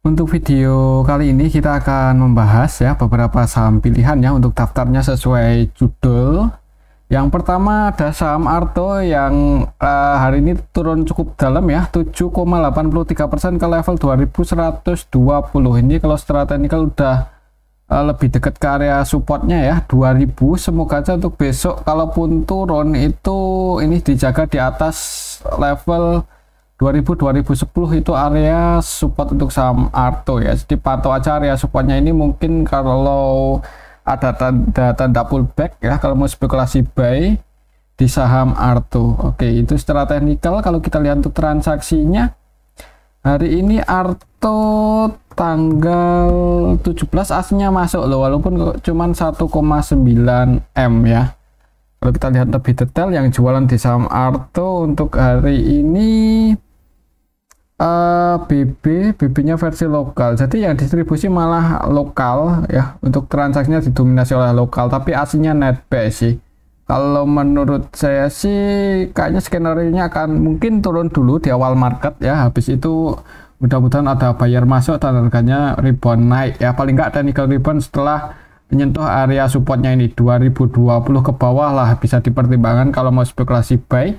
Untuk video kali ini kita akan membahas ya beberapa saham pilihan ya untuk daftarnya sesuai judul. Yang pertama ada saham Arto yang hari ini turun cukup dalam ya, 7,83% ke level 2120. Ini kalau secara teknikal udah lebih dekat ke area supportnya ya, 2000. Semoga aja untuk besok kalaupun turun itu ini dijaga di atas level 2010 itu area support untuk saham Arto ya. Jadi pantau aja area supportnya ini, mungkin kalau ada tanda pullback ya kalau mau spekulasi buy di saham Arto. Oke, itu secara teknikal. Kalau kita lihat untuk transaksinya hari ini Arto tanggal 17 aslinya masuk loh, walaupun cuman 1,9 M ya. Kalau kita lihat lebih detail yang jualan di saham Arto untuk hari ini BB-nya versi lokal, jadi yang distribusi malah lokal ya, untuk transaksinya didominasi oleh lokal, tapi aslinya net buy sih. Kalau menurut saya sih kayaknya skenario-nya akan mungkin turun dulu di awal market ya, habis itu mudah-mudahan ada buyer masuk dan harganya rebound naik ya, paling nggak technical rebound setelah menyentuh area supportnya ini 2020 ke bawah lah, bisa dipertimbangkan kalau mau spekulasi buy.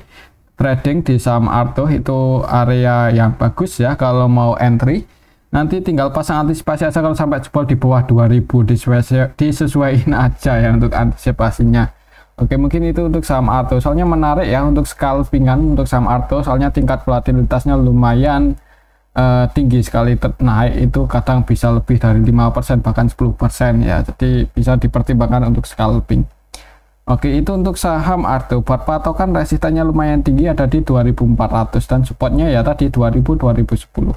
Trading di saham Arto itu area yang bagus ya kalau mau entry. Nanti tinggal pasang antisipasi aja kalau sampai jebol di bawah 2000, disesuaikan aja ya untuk antisipasinya. Oke, mungkin itu untuk saham Arto. Soalnya menarik ya untuk scalpingan untuk saham Arto, soalnya tingkat volatilitasnya lumayan tinggi sekali, naik itu kadang bisa lebih dari 5% bahkan 10% ya. Jadi bisa dipertimbangkan untuk scalping. Oke, itu untuk saham Arto. Buat patokan resistannya lumayan tinggi, ada di 2400 dan supportnya ya tadi 2010.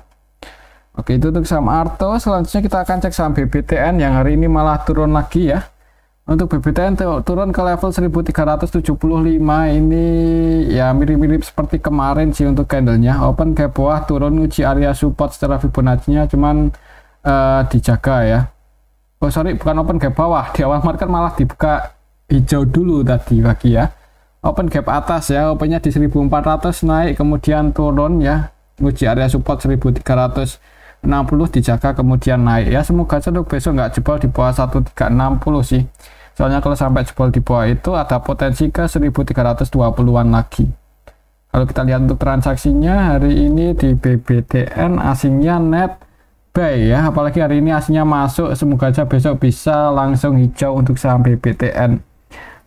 Oke, itu untuk saham Arto. Selanjutnya kita akan cek saham BBTN yang hari ini malah turun lagi ya. Untuk BBTN turun ke level 1375, ini ya mirip-mirip seperti kemarin sih untuk candlenya. Open gap bawah, turun uji area support secara Fibonacci-nya, cuman dijaga ya. Oh sorry, bukan open gap bawah, di awal market malah dibuka hijau dulu tadi pagi ya. Open gap atas ya, opennya di 1400 naik kemudian turun ya, uji area support 1360 dijaga kemudian naik ya. Semoga aja untuk besok nggak jebol di bawah 1360 sih, soalnya kalau sampai jebol di bawah itu ada potensi ke 1320-an lagi. Kalau kita lihat untuk transaksinya hari ini di BBTN asingnya net buy ya, apalagi hari ini aslinya masuk. Semoga aja besok bisa langsung hijau untuk saham BBTN.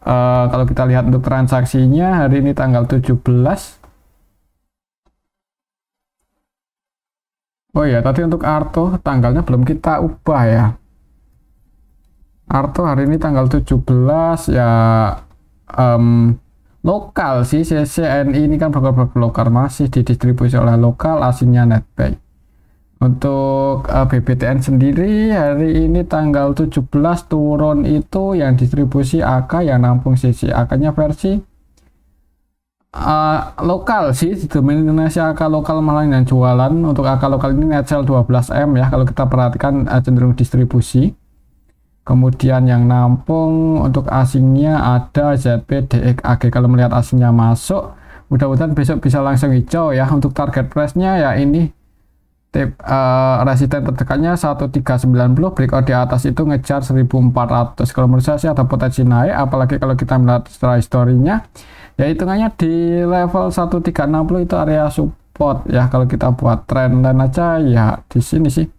Kalau kita lihat untuk transaksinya hari ini tanggal 17. Oh ya, tadi untuk Arto tanggalnya belum kita ubah ya. Arto hari ini tanggal 17 ya, lokal sih. CCNI ini kan broker-broker lokal, masih didistribusi oleh lokal, aslinya net buy. Untuk BBTN sendiri hari ini tanggal 17 turun itu yang distribusi AK, yang nampung CC. AK-nya versi lokal sih, didominasi AK lokal malah yang jualan. Untuk AK lokal ini net sell 12M ya, kalau kita perhatikan cenderung distribusi. Kemudian yang nampung untuk asingnya ada ZP, DXAG. Kalau melihat asingnya masuk, mudah-mudahan besok bisa langsung hijau ya. Untuk target price-nya ya ini resisten terdekatnya 1390, breakout di atas itu ngejar 1400. Kalau menurut saya sih ada potensi naik, apalagi kalau kita melihat secara historinya ya, hitungannya di level 1360 itu area support ya. Kalau kita buat trendline aja ya di sini sih,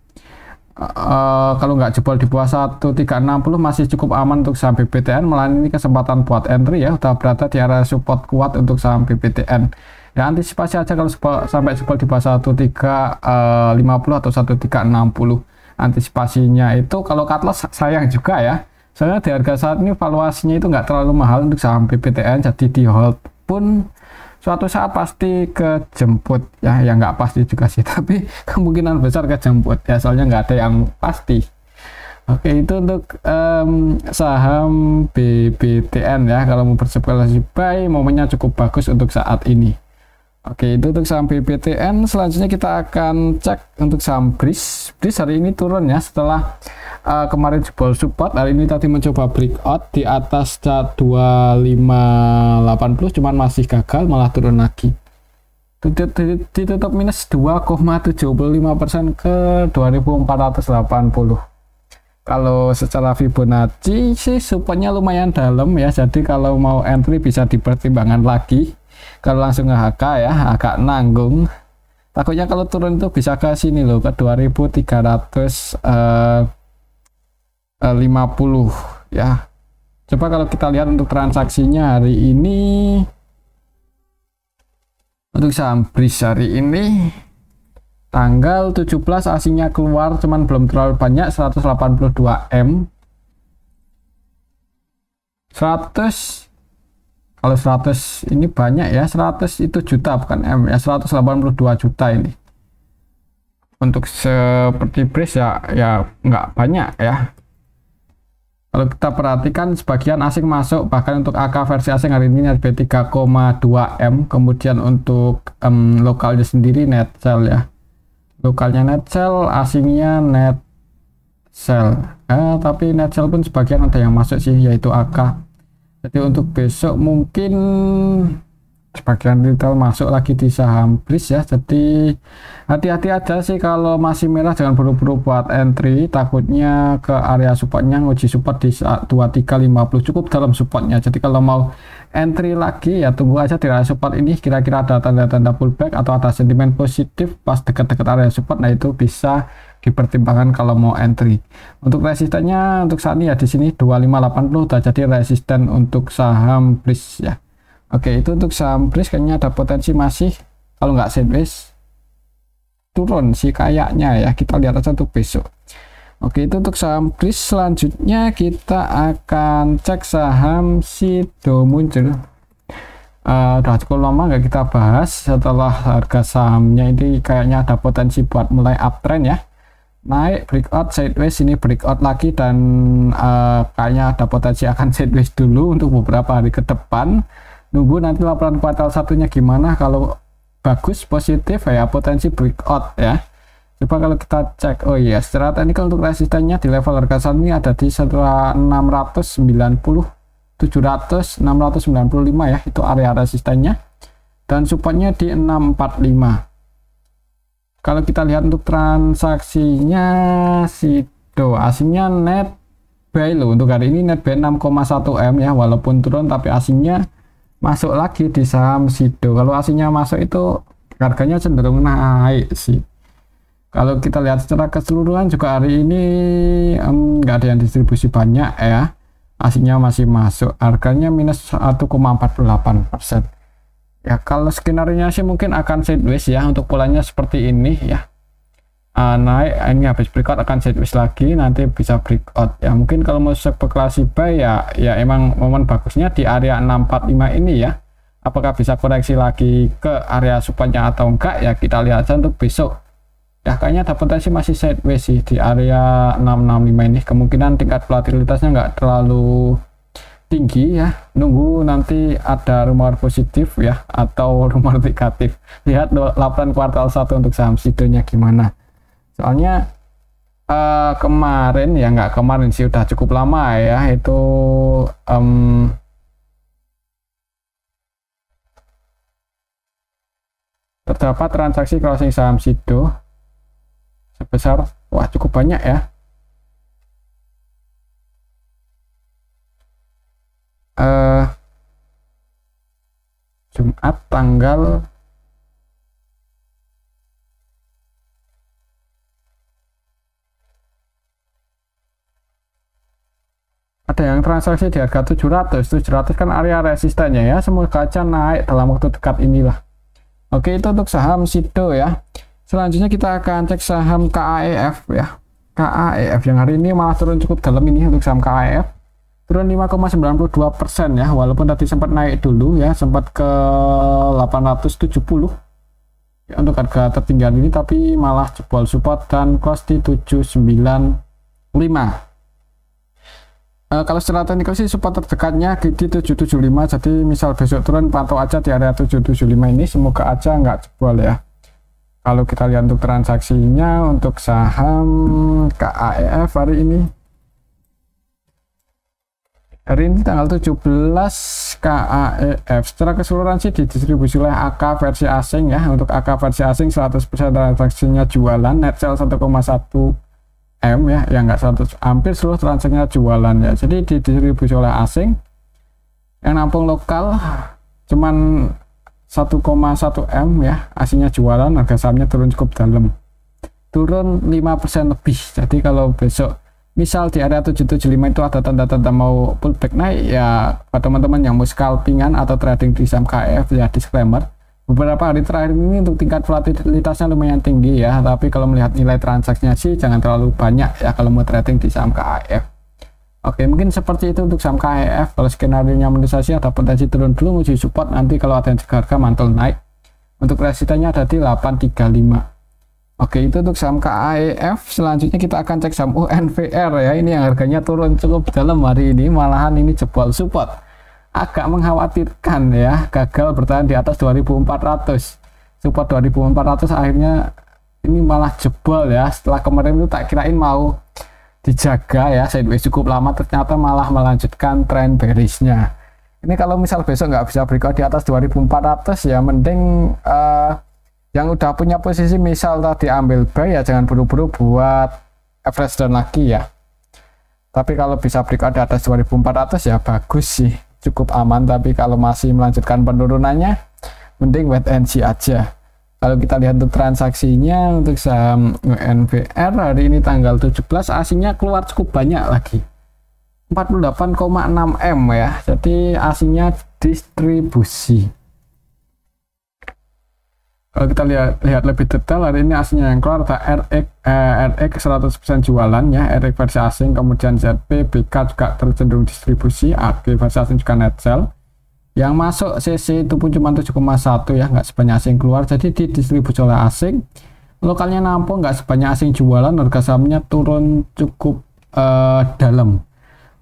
kalau nggak jebol di bawah 1360 masih cukup aman untuk saham BBTN. Malah ini kesempatan buat entry ya, udah berada di area support kuat untuk saham BBTN ya. Antisipasi aja kalau sampai jebol di bawah 1350 atau 1360. Antisipasinya itu kalau cut loss sayang juga ya, soalnya di harga saat ini valuasinya itu nggak terlalu mahal untuk saham BBTN, jadi di hold pun suatu saat pasti kejemput ya. Ya nggak pasti juga sih, tapi kemungkinan besar kejemput ya, soalnya nggak ada yang pasti. Oke, itu untuk saham BBTN ya. Kalau mau berspekulasi buy, momennya cukup bagus untuk saat ini. Oke, itu untuk saham BBTN. Selanjutnya kita akan cek untuk saham BRIS. BRIS hari ini turun ya, setelah kemarin jebol support. Hari ini tadi mencoba breakout di atas 2580, cuman masih gagal, malah turun lagi. ditutup minus 2,75% ke 2480. Kalau secara Fibonacci sih supportnya lumayan dalam ya, jadi kalau mau entry bisa dipertimbangkan lagi. Kalau langsung ke HK ya agak nanggung, takutnya kalau turun itu bisa ke sini loh, ke 2350 ya. Coba kalau kita lihat untuk transaksinya hari ini, untuk saham BRIS hari ini tanggal 17 aslinya keluar cuman belum terlalu banyak, 182 M. 100, kalau 100 ini banyak ya, 100 itu juta bukan M ya, 182 juta ini. Untuk seperti BRIS ya nggak banyak ya. Kalau kita perhatikan sebagian asing masuk, bahkan untuk AK versi asing hari ini NetB 3,2 M. Kemudian untuk lokalnya sendiri Netsel ya, lokalnya Netsel, asingnya Netsel. Tapi Netsel pun sebagian ada yang masuk sih, yaitu AK. Jadi untuk besok mungkin sebagian retail masuk lagi di saham BRIS ya. Jadi hati-hati aja sih kalau masih merah, jangan buru-buru buat entry, takutnya ke area supportnya, nguji support di 2350 cukup dalam supportnya. Jadi kalau mau entry lagi ya tunggu aja di area support ini, kira-kira ada tanda-tanda pullback atau ada sentimen positif pas dekat-dekat area support, nah itu bisa dipertimbangkan kalau mau entry. Untuk resistennya untuk saat ini ya di sini 2580 udah jadi resisten untuk saham BRIS ya. Oke, itu untuk saham BRIS kayaknya ada potensi masih, kalau nggak sideways turun sih kayaknya ya. Kita lihat aja untuk besok. Oke, itu untuk saham BRIS. Selanjutnya kita akan cek saham Sido muncul. Udah cukup lama nggak kita bahas, setelah harga sahamnya ini kayaknya ada potensi buat mulai uptrend ya, naik breakout sideways, ini breakout lagi dan kayaknya ada potensi akan sideways dulu untuk beberapa hari ke depan. Nunggu nanti laporan kuartal satunya gimana, kalau bagus positif ya potensi breakout ya. Coba kalau kita cek, oh iya secara teknikal untuk resistennya di level harga saat ini ada di 690, 700, 695 ya, itu area resistennya, dan supportnya di 645. Kalau kita lihat untuk transaksinya Sido, asingnya net buy loh untuk hari ini, net buy 6,1 M ya, walaupun turun tapi asingnya masuk lagi di saham Sido. Kalau asingnya masuk itu harganya cenderung naik sih. Kalau kita lihat secara keseluruhan juga hari ini nggak ada yang distribusi banyak ya, asingnya masih masuk, harganya minus 1,48%. Ya kalau skenario sih mungkin akan sideways ya, untuk polanya seperti ini ya, naik ini habis breakout akan sideways lagi, nanti bisa breakout ya. Mungkin kalau mau spekulasi buy ya emang momen bagusnya di area 645 ini ya. Apakah bisa koreksi lagi ke area supportnya atau enggak ya, kita lihat aja untuk besok ya. Kayaknya ada potensi masih sideways sih di area 665 ini. Kemungkinan tingkat volatilitasnya nggak terlalu tinggi ya, nunggu nanti ada rumor positif ya atau rumor negatif. Lihat laporan kuartal 1 untuk saham Sidonya gimana. Soalnya kemarin ya, nggak kemarin sih, udah cukup lama ya, itu terdapat transaksi closing saham Sido sebesar, wah cukup banyak ya, Jumat tanggal ada yang transaksi di harga 700 kan area resistennya ya, semoga aja naik dalam waktu dekat inilah. Oke, itu untuk saham Sido ya. Selanjutnya kita akan cek saham KAEF ya. KAEF yang hari ini malah turun cukup dalam ini untuk saham KAEF, turun 5,92% ya, walaupun tadi sempat naik dulu ya, sempat ke 870 ya untuk harga tertinggal ini, tapi malah jebol support dan close di 795. Kalau secara teknikal sih support terdekatnya di 775, jadi misal besok turun pantau aja di area 775 ini, semoga aja nggak jebol ya. Kalau kita lihat untuk transaksinya untuk saham KAEF hari ini Hari ini tanggal 17 KAEF secara keseluruhan sih didistribusi oleh AK versi asing ya. Untuk AK versi asing 100% transaksinya jualan, net sell 1,1 M ya, yang enggak 100, hampir seluruh transaksinya jualan ya. Jadi didistribusi oleh asing. Yang nampung lokal cuman 1,1 M ya, aslinya jualan, harga sahamnya turun cukup dalam. Turun 5% lebih. Jadi kalau besok misal di area 775 itu ada tanda-tanda mau pullback naik ya, buat teman-teman yang mau scalpingan atau trading di saham KAEF ya, disclaimer beberapa hari terakhir ini untuk tingkat volatilitasnya lumayan tinggi ya, tapi kalau melihat nilai transaksinya sih jangan terlalu banyak ya kalau mau trading di saham KAEF. Oke, mungkin seperti itu untuk saham KAEF. Kalau skenario nya menurut saya ada potensi turun dulu menuju support, nanti kalau ada yang harga mantul naik. Untuk resistennya ada di 835. Oke, itu untuk saham KAEF. Selanjutnya kita akan cek saham UNVR ya. Ini yang harganya turun cukup dalam hari ini, malahan ini jebol support. Agak mengkhawatirkan ya, gagal bertahan di atas 2400. Support 2400 akhirnya ini malah jebol ya. Setelah kemarin itu tak kirain mau dijaga ya, sideways cukup lama, ternyata malah melanjutkan tren bearishnya. Ini kalau misal besok nggak bisa breakout di atas 2400 ya, mending yang udah punya posisi misal tadi ambil buy ya, jangan buru-buru buat average down lagi ya. Tapi kalau bisa breakout di atas 2400 ya bagus sih, cukup aman. Tapi kalau masih melanjutkan penurunannya, mending wait and see aja. Kalau kita lihat untuk transaksinya untuk saham UNVR hari ini tanggal 17, aslinya keluar cukup banyak lagi, 48,6 M ya. Jadi aslinya distribusi. Kalau kita lihat lebih detail, hari ini aslinya yang keluar ada RX 100% jualan ya, RX versi asing, kemudian ZP, BK juga tercenderung distribusi, AG versi asing juga net sell. Yang masuk CC itu pun cuma 7,1 ya, nggak sebanyak asing keluar, jadi didistribusi oleh asing. Lokalnya nampung, nggak sebanyak asing jualan, harga sahamnya turun cukup dalam.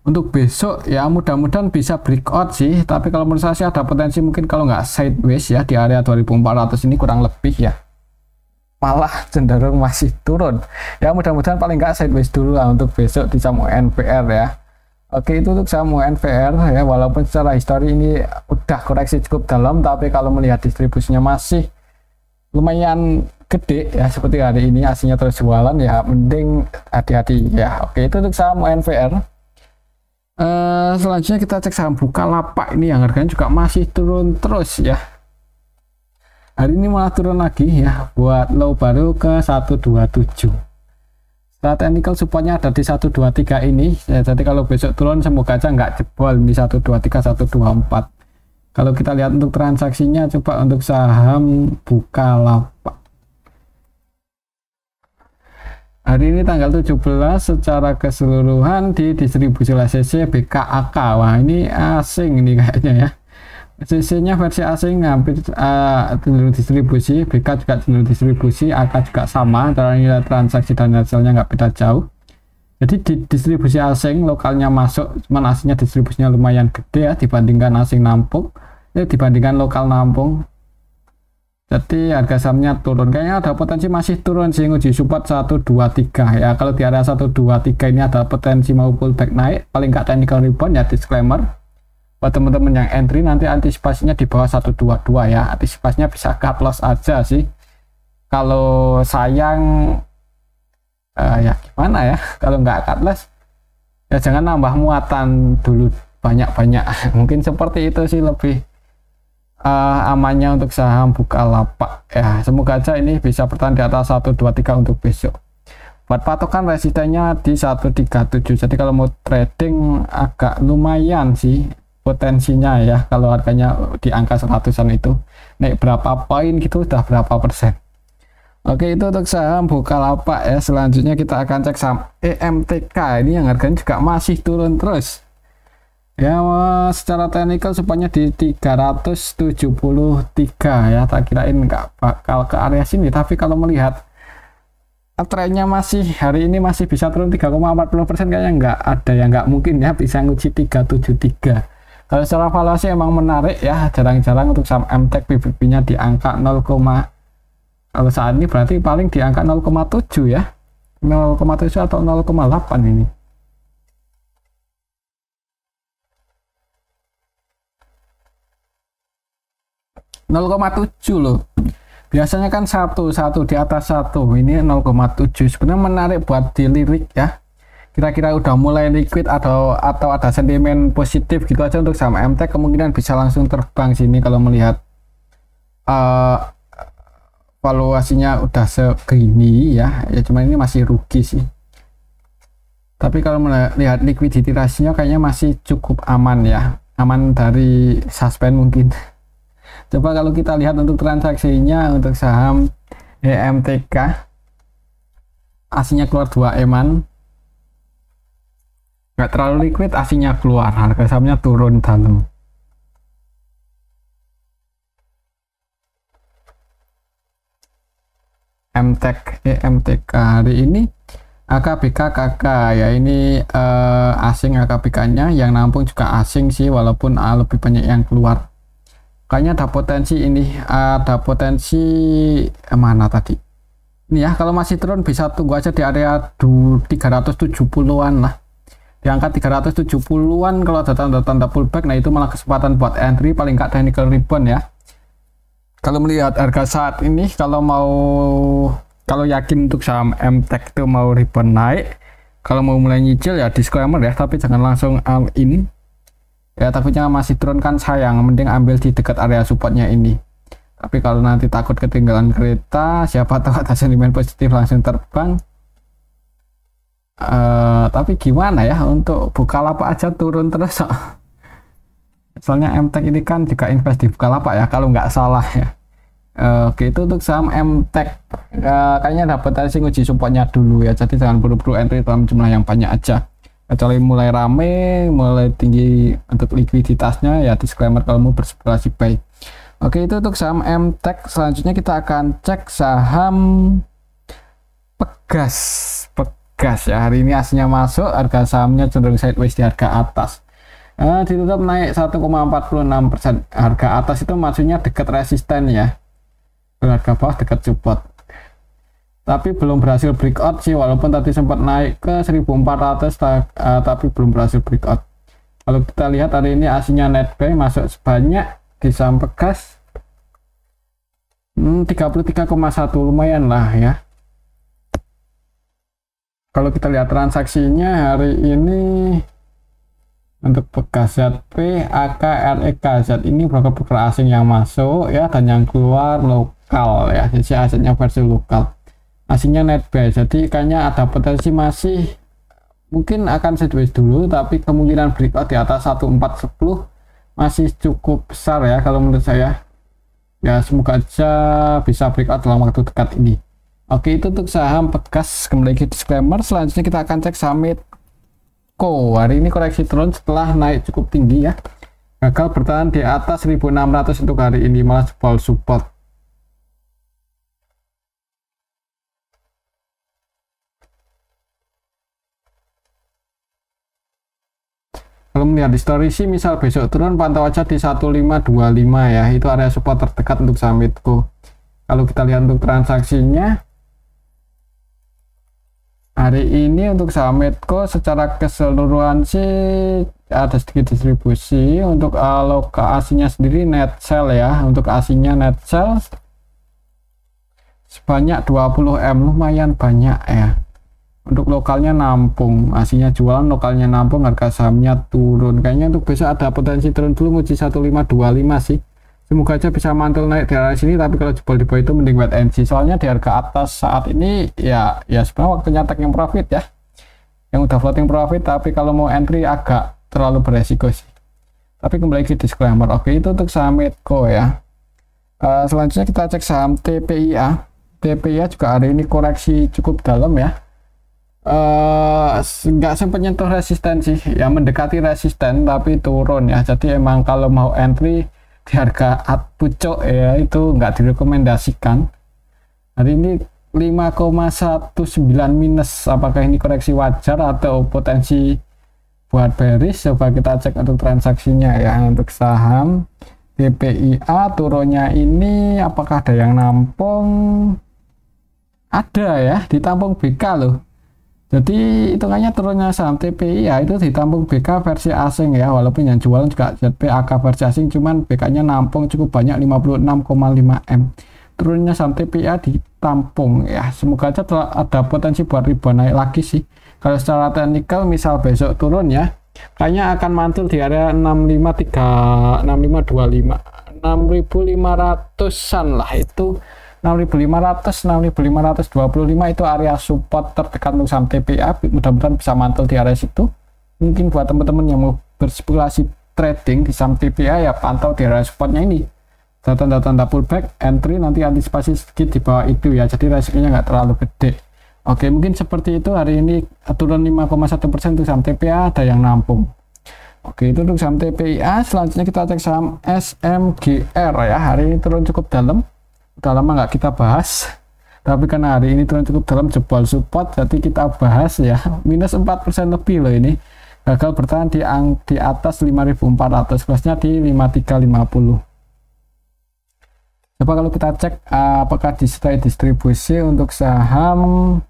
Untuk besok ya mudah-mudahan bisa breakout sih, tapi kalau menurut saya sih ada potensi mungkin kalau nggak sideways ya di area 2400 ini kurang lebih ya, malah cenderung masih turun ya. Mudah-mudahan paling nggak sideways dulu lah untuk besok di saham UNVR ya. Oke, itu untuk saham UNVR ya, walaupun secara histori ini udah koreksi cukup dalam, tapi kalau melihat distribusinya masih lumayan gede ya, seperti hari ini aslinya terus jualan ya, mending hati-hati ya. Oke, itu untuk saham UNVR. Selanjutnya kita cek saham Bukalapak, ini yang harganya juga masih turun terus ya. Hari ini malah turun lagi ya, buat low baru ke 127. Setelah technical supportnya ada di 123 ini ya, jadi kalau besok turun semoga aja nggak jebol di 123 124. Kalau kita lihat untuk transaksinya, coba untuk saham Bukalapak hari ini tanggal 17 secara keseluruhan didistribusi oleh CC, BKAK. Wah, ini asing ini kayaknya ya. CC nya versi asing hampir cenderung distribusi, BK juga cenderung distribusi, AK juga sama, antara nilai transaksi dan net sell-nya nggak beda jauh. Jadi di distribusi asing, lokalnya masuk, cuman aslinya distribusinya lumayan gede ya dibandingkan asing nampung, ya dibandingkan lokal nampung. Jadi harga sahamnya turun, kayaknya ada potensi masih turun sih, uji support 123 ya. Kalau di area 123 ini ada potensi mau pullback naik, paling nggak technical rebound ya, disclaimer buat teman-teman yang entry nanti antisipasinya di bawah 122 ya, antisipasinya bisa cut loss aja sih. Kalau sayang ya gimana ya, kalau nggak cut loss ya jangan nambah muatan dulu banyak-banyak. Mungkin seperti itu sih lebih amannya untuk saham Bukalapak ya. Semoga aja ini bisa bertahan di atas 123 untuk besok. Buat patokan resistennya di 137. Jadi kalau mau trading agak lumayan sih potensinya ya, kalau harganya di angka 100-an itu naik berapa poin gitu, udah berapa persen. Oke, itu untuk saham Bukalapak ya. Selanjutnya kita akan cek saham EMTK, ini yang harganya juga masih turun terus ya. Secara teknikal supaya di 373 ya, tak kirain nggak bakal ke area sini, tapi kalau melihat trennya masih hari ini masih bisa turun 3,40%, kayaknya nggak ada yang nggak mungkin ya bisa nguji 373. Kalau secara valuasi emang menarik ya, jarang-jarang untuk saham MTEK PBB nya di angka 0, kalau saat ini berarti paling di angka 0,7 ya, 0,7 atau 0,8 ini. 0,7 loh. Biasanya kan satu di atas satu, ini 0,7. Sebenarnya menarik buat dilirik ya. Kira-kira udah mulai liquid atau ada sentimen positif gitu aja untuk saham MTech, kemungkinan bisa langsung terbang sini kalau melihat valuasinya udah segini ya. Ya cuma ini masih rugi sih. Tapi kalau melihat liquidity ratio kayaknya masih cukup aman ya. Aman dari suspend mungkin. Coba kalau kita lihat untuk transaksinya untuk saham EMTK, aslinya keluar 2 eman, nggak terlalu liquid, aslinya keluar, harga sahamnya turun dalam. EMTK hari ini AKBK KK ya, ini asing AKBK-nya, yang nampung juga asing sih, walaupun lebih banyak yang keluar. Kayaknya ada potensi ini, ada potensi mana tadi ini ya, kalau masih turun bisa tunggu aja di area 370-an lah, di angka 370-an kalau ada tanda-tanda pullback. Nah itu malah kesempatan buat entry, paling nggak technical rebound ya. Kalau melihat harga saat ini, kalau yakin untuk saham MTech itu mau rebound naik, kalau mau mulai nyicil ya disclaimer ya, tapi jangan langsung all in ya, takutnya masih turun kan sayang, mending ambil di dekat area supportnya ini. Tapi kalau nanti takut ketinggalan kereta, siapa tahu ada sentimen positif langsung terbang. Tapi gimana ya, untuk Bukalapak aja turun terus. Soalnya MTech ini kan juga invest di Bukalapak ya kalau nggak salah ya. Oke, itu untuk saham MTech. Kayaknya ada potensi uji supportnya dulu ya, jadi jangan buru-buru entry dalam jumlah yang banyak aja. Kecuali mulai rame, mulai tinggi untuk likuiditasnya ya disclaimer kalau mau berspekulasi buy. Oke, itu untuk saham MTech. Selanjutnya kita akan cek saham Pegas ya. Hari ini aslinya masuk, harga sahamnya cenderung sideways di harga atas. Ditutup naik 1,46%. Harga atas itu maksudnya dekat resisten ya, harga bawah dekat support. Tapi belum berhasil breakout sih, walaupun tadi sempat naik ke 1400 tapi belum berhasil breakout. Kalau kita lihat hari ini aslinya net buy masuk sebanyak di saham Pegas 33,1, lumayan lah ya. Kalau kita lihat transaksinya hari ini untuk Pegas ZP, AK, REK, Z ini broker-broker asing yang masuk ya, dan yang keluar lokal ya, jadi asetnya versi lokal. Aslinya net buy, jadi kayaknya ada potensi masih mungkin akan sideways dulu, tapi kemungkinan breakout di atas 1410 masih cukup besar ya kalau menurut saya. Ya semoga aja bisa breakout dalam waktu dekat ini. Oke, itu untuk saham Pegas. Kembali ke disclaimer, selanjutnya kita akan cek saham Medco. Hari ini koreksi turun setelah naik cukup tinggi ya, gagal bertahan di atas 1600 untuk hari ini, malah jebol support. Kalau melihat history sih, misal besok turun pantau aja di 1525 ya, itu area support terdekat untuk saham Medco. Kalau kita lihat untuk transaksinya hari ini untuk saham Medco secara keseluruhan sih ada sedikit distribusi. Untuk alokasinya sendiri net sell ya, untuk aslinya net sell sebanyak 20M, lumayan banyak ya. Untuk lokalnya nampung, aslinya jualan, lokalnya nampung, harga sahamnya turun. Kayaknya untuk besok ada potensi turun dulu, muji 1525 sih. Semoga aja bisa mantul naik di area sini, tapi kalau jebol di bawah itu mending wait and see. Soalnya di harga atas saat ini ya sebenarnya waktunya taking profit ya, yang udah floating profit, tapi kalau mau entry agak terlalu beresiko sih. Tapi kembali ke disclaimer. Oke, itu untuk saham Medco ya. Selanjutnya kita cek saham TPIA. TPIA juga hari ini koreksi cukup dalam ya, nggak sempat nyentuh resisten sih ya, mendekati resisten tapi turun ya. Jadi emang kalau mau entry di harga pucuk ya itu nggak direkomendasikan. Hari ini 5,19 minus, apakah ini koreksi wajar atau potensi buat bearish? Coba kita cek untuk transaksinya ya. Untuk saham TPIA turunnya ini apakah ada yang nampung? Ada ya, ditampung BK loh. Jadi hitungannya turunnya saham TPI ya itu ditampung BK versi asing ya, walaupun yang jualan juga ZPAK versi asing, cuman BK-nya nampung cukup banyak 56,5 M. Turunnya saham TPI ditampung ya, semoga aja ada potensi buat rebound naik lagi sih. Kalau secara teknikal misal besok turun ya, kayaknya akan mantul di area 6525 6500-an lah, itu 6500 6525 itu area support terdekat untuk saham TPA. Mudah-mudahan bisa mantul di area situ. Mungkin buat teman-teman yang mau berspekulasi trading di saham TPA ya pantau di area supportnya ini, tanda-tanda pullback, entry, nanti antisipasi sedikit di bawah itu ya, jadi resikonya nggak terlalu gede. Oke, mungkin seperti itu. Hari ini turun 5,1% untuk saham TPA, ada yang nampung. Oke, itu untuk saham TPA. Selanjutnya kita cek saham SMGR ya, hari ini turun cukup dalam, udah lama nggak kita bahas, tapi karena hari ini turun cukup dalam, jebol support, jadi kita bahas ya. Minus 4% lebih loh ini, gagal bertahan di atas 5.400, kelasnya di 5350. Coba kalau kita cek apakah disertai distribusi untuk saham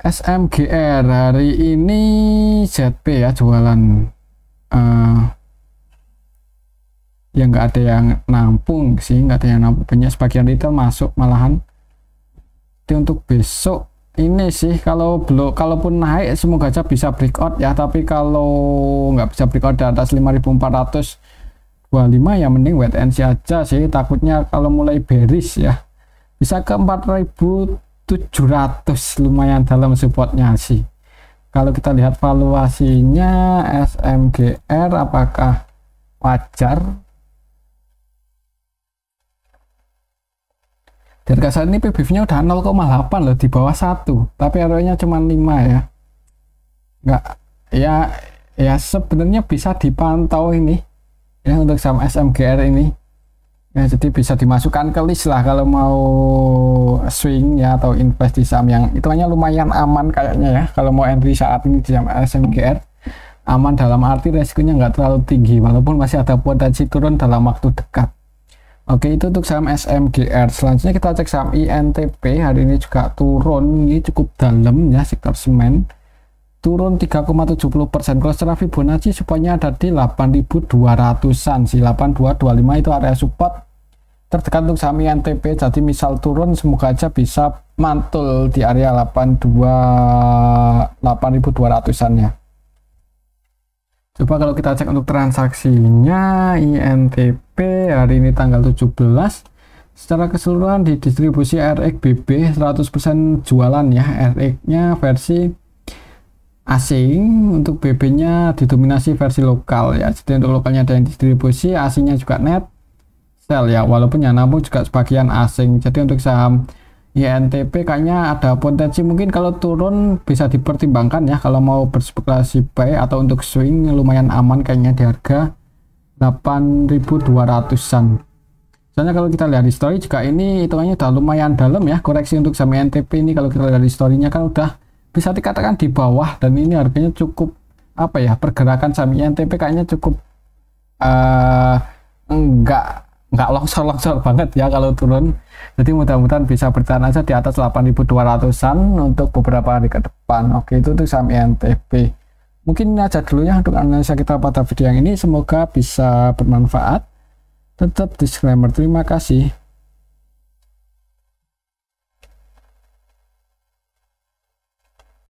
SMGR hari ini, ZP ya jualan, ya nggak ada yang nampung sih, nggak ada yang nampung, banyak sebagian retail masuk malahan. Jadi untuk besok ini sih, kalau belum, kalaupun naik semoga aja bisa breakout ya, tapi kalau nggak bisa breakout di atas 5425 ya mending wait and see aja sih. Takutnya kalau mulai bearish ya bisa ke 4700, lumayan dalam supportnya sih. Kalau kita lihat valuasinya SMGR apakah wajar? Dan saat ini PBV-nya udah 0,8 loh, di bawah 1, tapi ROE-nya cuma 5 ya. Nggak ya sebenarnya bisa dipantau ini ya untuk saham SMGR ini ya, jadi bisa dimasukkan ke list lah kalau mau swing ya, atau invest di saham yang itu hanya lumayan aman kayaknya ya. Kalau mau entry saat ini di saham SMGR aman dalam arti resikonya nggak terlalu tinggi, walaupun masih ada potensi turun dalam waktu dekat. Oke, itu untuk saham SMGR. Selanjutnya kita cek saham INTP, hari ini juga turun, ini cukup dalam ya, sektor semen turun 3,70%. Kalau secara Fibonacci supaya ada di 8200-an sih, 8225 itu area support terdekat untuk saham INTP. Jadi misal turun semoga aja bisa mantul di area 8200-an ya. Coba kalau kita cek untuk transaksinya INTP hari ini tanggal 17, secara keseluruhan di distribusi RX BB 100% jualan ya, RX nya versi asing, untuk BB nya didominasi versi lokal ya. Jadi untuk lokalnya ada yang distribusi, asingnya juga net sell ya, walaupun yang nampung juga sebagian asing. Jadi untuk saham INTP kayaknya ada potensi, mungkin kalau turun bisa dipertimbangkan ya kalau mau berspekulasi buy, atau untuk swing lumayan aman kayaknya di harga 8200-an. Soalnya kalau kita lihat di story juga ini hitungannya udah lumayan dalam ya, koreksi untuk saham INTP ini. Kalau kita lihat di story-nya kan udah bisa dikatakan di bawah, dan ini harganya cukup apa ya, pergerakan saham INTP kayaknya cukup enggak longsor-longsor banget ya kalau turun. Jadi mudah-mudahan bisa bertahan aja di atas 8200-an untuk beberapa hari ke depan. Oke, itu untuk saham INTP. Mungkin ini aja dulu ya untuk analisa kita pada video yang ini, semoga bisa bermanfaat. Tetap disclaimer, terima kasih.